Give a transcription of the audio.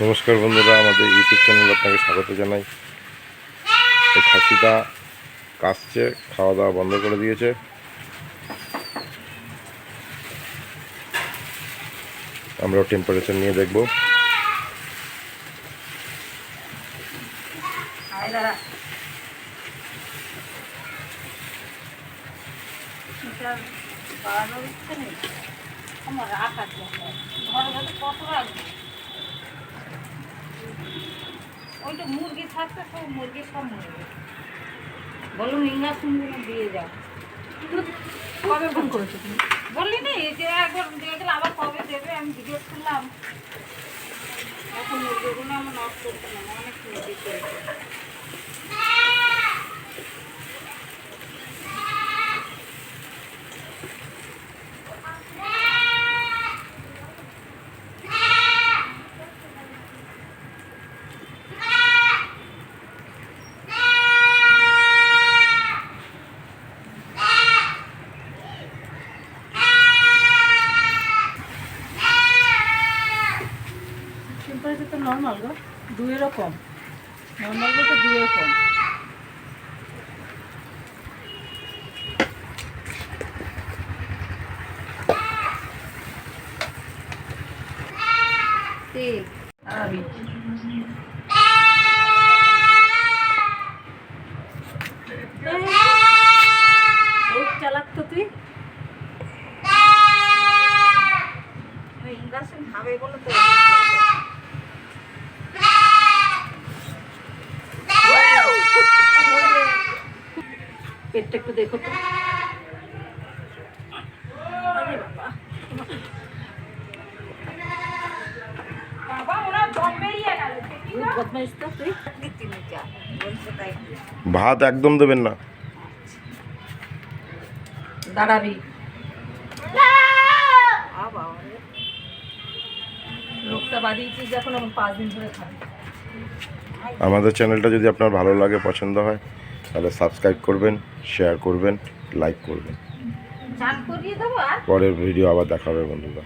নমস্কার বন্ধুরা, আমাদের ইউটিউব চ্যানেলে আপনাকে স্বাগত জানাই। এই খাসিটা কাশছে, খাওয়া দাওয়া বন্ধ করে দিয়েছে। আমরাও টেম্পারেচার নিয়ে দেখব। ওইটা মুরগি থাকতে সব মুরগি সব মরবে। বলুন ইঞ্জেকশন দিয়ে যাও। কবে ফোন করেছো তুমি? বললি না এই যে একবার দিয়ে গেলে আবার কবে দেবে, আমি জিজ্ঞেস করলাম। এখন মুরগিগুলো আমার নষ্ট করতে না, অনেক মুরগি চলছে। টেম্পারেচার তো নর্মাল গো, 2 এরকম। নর্মাল বলতে 2 এরকম। ঠিক আমি চালাক তো তুই ইঞ্জেকশন খাবে বলে তো। পেটটা একটু দেখো তো। ভাত একদম দেবেন না, দাঁড়াবি। রোগটা বাড়িয়েছিস যখন, 5 দিন ধরে খাবি। আমাদের চ্যানেলটা যদি আপনার ভালো লাগে, পছন্দ হয়, তাহলে সাবস্ক্রাইব করবেন, শেয়ার করবেন, লাইক করবেন। চান করিয়ে দেবো। আর পরের ভিডিও আবার দেখা হবে বন্ধুরা।